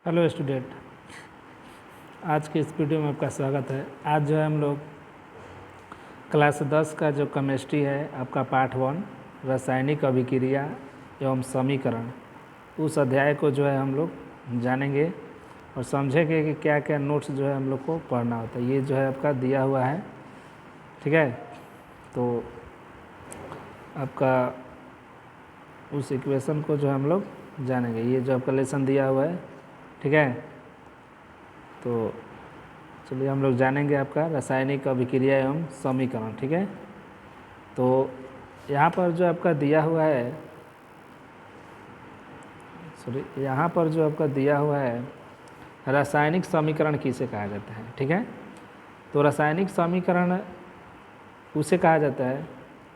Hello student, आज के इस वीडियो में आपका स्वागत है। आज जो है हम लोग क्लास 10 का जो केमिस्ट्री है आपका पार्ट 1 रासायनिक अभिक्रिया एवं समीकरण, उस अध्याय को जो है हम लोग जानेंगे और समझेंगे कि क्या क्या नोट्स जो है हम लोग को पढ़ना होता है। ये जो है आपका दिया हुआ है, ठीक है। तो आपका उस इक्वेशन को जो है हम लोग जानेंगे। ये जो आपका लेसन दिया हुआ है, ठीक है। तो चलिए हम लोग जानेंगे आपका रासायनिक अभिक्रिया एवं समीकरण, ठीक है। तो यहाँ पर जो आपका दिया हुआ है, यहाँ पर जो आपका दिया हुआ है रासायनिक समीकरण किसे कहा जाता है, ठीक है। तो रासायनिक समीकरण उसे कहा जाता है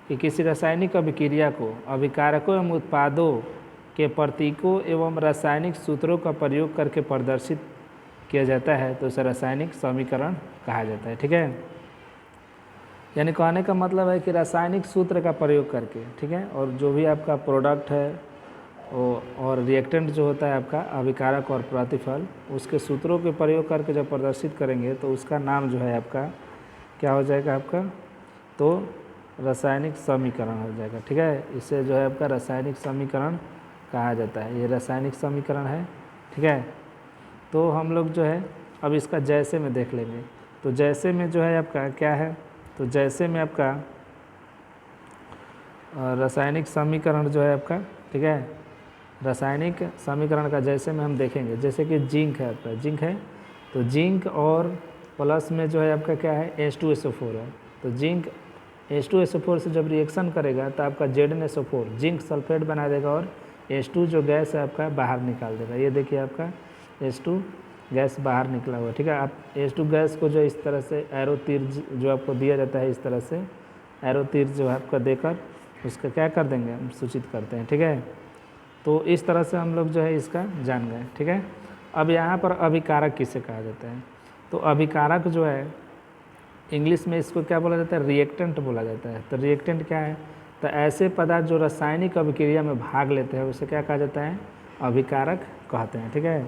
कि किसी रासायनिक अभिक्रिया को अभिकारकों एवं उत्पादों के प्रतीकों एवं रासायनिक सूत्रों का प्रयोग करके प्रदर्शित किया जाता है, तो उसे रासायनिक समीकरण कहा जाता है, ठीक है। यानी कहने का मतलब है कि रासायनिक सूत्र का प्रयोग करके, ठीक है, और जो भी आपका प्रोडक्ट है और रिएक्टेंट जो होता है आपका अभिकारक और प्रतिफल, उसके सूत्रों के प्रयोग करके जब प्रदर्शित करेंगे तो उसका नाम जो है आपका क्या हो जाएगा आपका, तो रासायनिक समीकरण हो जाएगा, ठीक है। इसे जो है आपका रासायनिक समीकरण कहा जाता है। ये रासायनिक समीकरण है, ठीक है। तो हम लोग जो है अब इसका जैसे में देख लेंगे। तो जैसे में जो है आपका क्या है, तो जैसे में आपका रासायनिक समीकरण जो है आपका, ठीक है, रासायनिक समीकरण का जैसे में हम देखेंगे। जैसे कि जिंक है आपका, जिंक है तो जिंक और प्लस में जो है आपका क्या है H2SO4 है। तो जिंक H2SO4 से जब रिएक्शन करेगा तो आपका ZnSO4 जिंक सल्फेट बना देगा और H2 जो गैस है आपका बाहर निकाल देगा। ये देखिए आपका H2 गैस बाहर निकला हुआ है, ठीक है। आप H2 गैस को जो इस तरह से एरो तीर जो आपको दिया जाता है, इस तरह से एरो तीर जो है आपका देकर उसका क्या कर देंगे, हम सूचित करते हैं, ठीक है। तो इस तरह से हम लोग जो है इसका जान गए, ठीक है। अब यहाँ पर अभिकारक किसे कहा जाता है, तो अभिकारक जो है इंग्लिश में इसको क्या बोला जाता है, रिएक्टेंट बोला जाता है। तो रिएक्टेंट क्या है, तो ऐसे पदार्थ जो रासायनिक अभिक्रिया में भाग लेते हैं उसे क्या कहा जाता है, अभिकारक कहते हैं, ठीक है।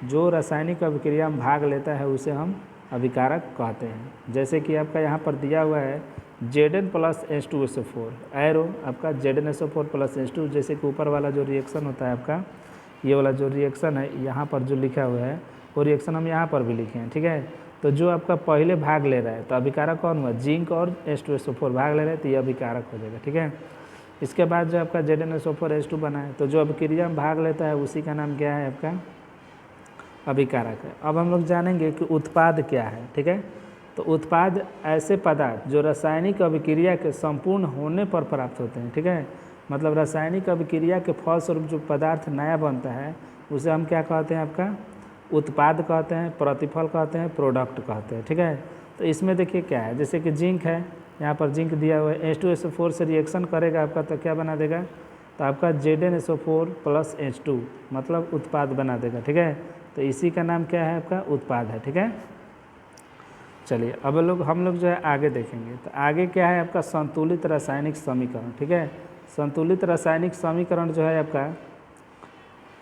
जो रासायनिक अभिक्रिया में भाग लेता है उसे हम अभिकारक कहते हैं। जैसे कि आपका यहाँ पर दिया हुआ है Zn प्लस H2SO4 एरो आपका ZnSO4 प्लस H2, जैसे कि ऊपर वाला जो रिएक्शन होता है आपका, ये वाला जो रिएक्शन है यहाँ पर जो लिखा हुआ है वो रिएक्शन हम यहाँ पर भी लिखे हैं, ठीक है। तो जो आपका पहले भाग ले रहा है तो अभिकारक कौन हुआ, जिंक और H2SO4 भाग ले रहे हैं तो ये अभिकारक हो जाएगा, ठीक है। इसके बाद जो आपका ZnSO4 H2 बना है, तो जो अभिक्रिया में भाग लेता है उसी का नाम क्या है आपका, अभिकारक है। अब हम लोग जानेंगे कि उत्पाद क्या है, ठीक है। तो उत्पाद ऐसे पदार्थ जो रासायनिक अभिक्रिया के संपूर्ण होने पर प्राप्त होते हैं, ठीक है। मतलब रासायनिक अभिक्रिया के फलस्वरूप जो पदार्थ नया बनता है उसे हम क्या कहते हैं, आपका उत्पाद कहते हैं, प्रतिफल कहते हैं, प्रोडक्ट कहते हैं, ठीक है। तो इसमें देखिए क्या है, जैसे कि जिंक है, यहाँ पर जिंक दिया हुआ है, H2SO4 से रिएक्शन करेगा आपका तो क्या बना देगा, तो आपका ZnSO4 प्लस H2 मतलब उत्पाद बना देगा, ठीक है। तो इसी का नाम क्या है आपका, उत्पाद है, ठीक है। चलिए अब हम लोग जो है आगे देखेंगे। तो आगे क्या है आपका, संतुलित रासायनिक समीकरण, ठीक है। संतुलित रासायनिक समीकरण जो है आपका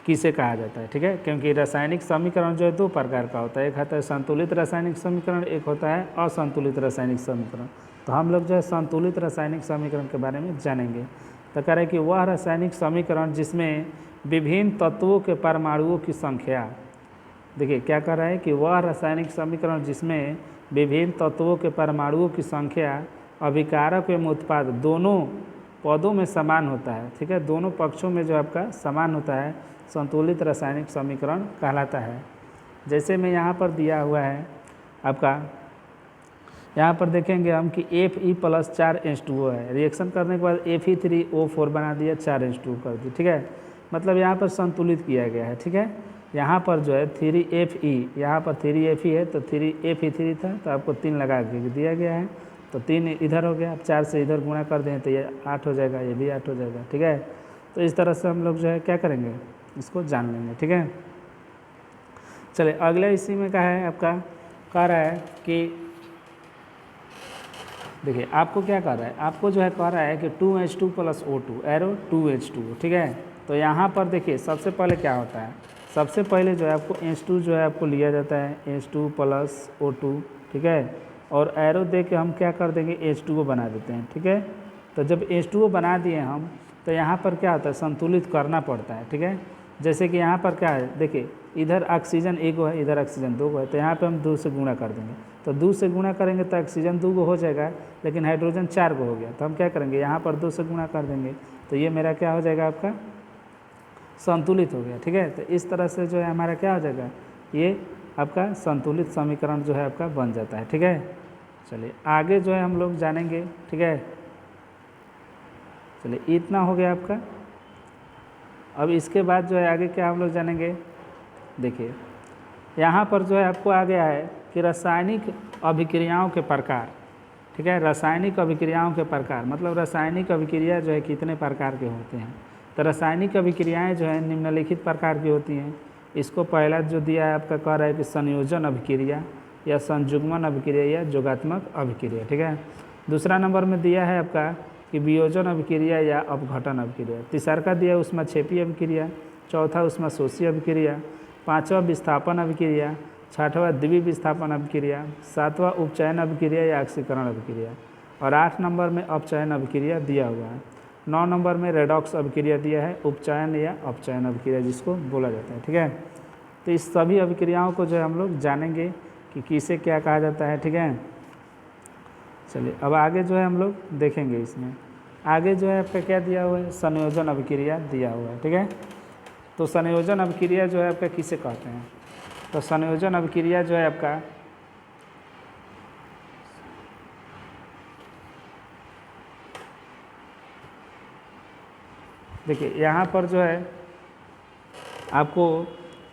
किसे कहा जाता है, ठीक है। क्योंकि रासायनिक समीकरण जो है दो प्रकार का होता है, एक होता है संतुलित रासायनिक समीकरण, एक होता है असंतुलित रासायनिक समीकरण। तो हम लोग जो है संतुलित रासायनिक समीकरण के बारे में जानेंगे। तो कह रहे हैं कि वह रासायनिक समीकरण जिसमें विभिन्न तत्वों के परमाणुओं की संख्या, देखिए क्या कर रहा है कि वह रासायनिक समीकरण जिसमें विभिन्न तत्वों के परमाणुओं की संख्या अभिकारक एवं उत्पाद दोनों पदों में समान होता है, ठीक है, दोनों पक्षों में जो आपका समान होता है, संतुलित रासायनिक समीकरण कहलाता है। जैसे में यहाँ पर दिया हुआ है आपका, यहाँ पर देखेंगे हम कि Fe प्लस 4H2O है, रिएक्शन करने के बाद Fe3O4 बना दिया, 4H2 कर दिया, ठीक है। मतलब यहाँ पर संतुलित किया गया है, ठीक है। यहाँ पर जो है 3Fe, यहाँ पर 3Fe है तो 3Fe3 था तो आपको 3 लगा के दिया गया है, तो 3 इधर हो गया, आप 4 से इधर गुणा कर दें तो ये 8 हो जाएगा, ये भी 8 हो जाएगा, ठीक है। तो इस तरह से हम लोग जो है क्या करेंगे, इसको जान लेंगे, ठीक है। चलिए अगले इसी में क्या है आपका, कह रहा है कि देखिए आपको क्या कर रहा है, आपको जो है कह रहा है कि 2H2 plus O2 arrow 2H2, ठीक है। तो यहाँ पर देखिए सबसे पहले क्या होता है, सबसे पहले जो है आपको H2 जो है आपको लिया जाता है, H2 प्लस O2, ठीक है, और एरो दे के हम क्या कर देंगे, H2O बना देते हैं, ठीक है। तो जब H2O बना दिए हम, तो यहाँ पर क्या होता है, संतुलित करना पड़ता है, ठीक है। जैसे कि यहाँ पर क्या है, देखिए इधर ऑक्सीजन 1 है, इधर ऑक्सीजन 2 है, तो यहाँ पे हम 2 से गुणा कर देंगे, तो 2 से गुणा करेंगे तो ऑक्सीजन 2 हो जाएगा, लेकिन हाइड्रोजन 4 हो गया, तो हम क्या करेंगे, यहाँ पर 2 से गुणा कर देंगे, तो ये मेरा क्या हो जाएगा, आपका संतुलित हो गया, ठीक है। तो इस तरह से जो है हमारा क्या हो जाएगा, ये आपका संतुलित समीकरण जो है आपका बन जाता है, ठीक है। चलिए आगे जो है हम लोग जानेंगे, ठीक है। चलिए इतना हो गया आपका। अब इसके बाद जो है आगे क्या हम लोग जानेंगे, देखिए यहाँ पर जो है आपको आ गया है कि रासायनिक अभिक्रियाओं के प्रकार, ठीक है। रासायनिक अभिक्रियाओं के प्रकार मतलब रासायनिक अभिक्रिया जो है कितने प्रकार के होते हैं। तो रासायनिक अभिक्रियाएं जो है निम्नलिखित प्रकार की होती हैं। इसको पहला जो दिया है आपका कह रहा है कि संयोजन अभिक्रिया या संयुग्मन अभिक्रिया या योगात्मक अभिक्रिया, ठीक है। दूसरा नंबर में दिया है आपका कि वियोजन अभिक्रिया या अपघटन अभिक्रिया। तीसरा का दिया है उष्माक्षेपीय अभिक्रिया। चौथा उष्माशोषी अभिक्रिया। पाँचवा विस्थापन अभिक्रिया। छठवां द्विविस्थापन अभिक्रिया। सातवां उपचयन अभिक्रिया या ऑक्सीकरण अभिक्रिया। और 8 नंबर में अपचयन अभिक्रिया दिया हुआ है। 9 नंबर में रेडॉक्स अभिक्रिया दिया है, उपचयन या अपचयन अभिक्रिया जिसको बोला जाता है, ठीक है। तो इस सभी अभिक्रियाओं को जो है हम लोग जानेंगे कि किसे क्या कहा जाता है, ठीक है। चलिए अब आगे जो है हम लोग देखेंगे। इसमें आगे जो है आपका क्या दिया हुआ है, संयोजन अभिक्रिया दिया हुआ है, ठीक है। तो संयोजन अभिक्रिया जो है आपका किसे कहते हैं, तो संयोजन अभिक्रिया जो है आपका देखिए यहाँ पर जो है आपको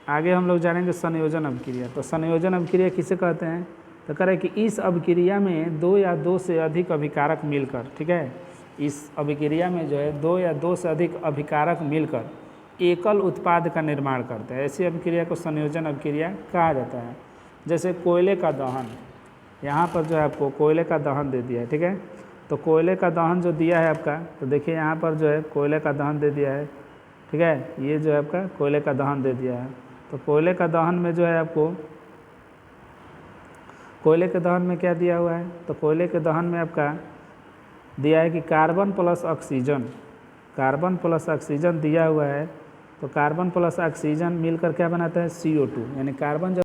आगे हम लोग जानेंगे संयोजन अभिक्रिया। तो संयोजन अभिक्रिया किसे कहते हैं, तो कह रहे हैं कि इस अभिक्रिया में 2 या 2 से अधिक अभिकारक मिलकर, ठीक है, इस अभिक्रिया में जो है 2 या 2 से अधिक अभिकारक मिलकर एकल उत्पाद का निर्माण करते हैं। ऐसी अभिक्रिया को संयोजन अभिक्रिया कहा जाता है। जैसे कोयले का दहन, यहाँ पर जो है आपको कोयले का दहन दे दिया है, ठीक है। तो कोयले का दहन जो दिया है आपका, तो देखिए यहाँ पर जो है कोयले का दहन दे दिया है, ठीक है। ये जो है आपका कोयले का दहन दे दिया है। तो कोयले का दहन में जो है आपको कोयले के दहन में क्या दिया हुआ है, तो कोयले के दहन में आपका दिया है कि कार्बन प्लस ऑक्सीजन दिया हुआ है। तो कार्बन प्लस ऑक्सीजन मिलकर क्या बनाता है, CO2, यानी कार्बन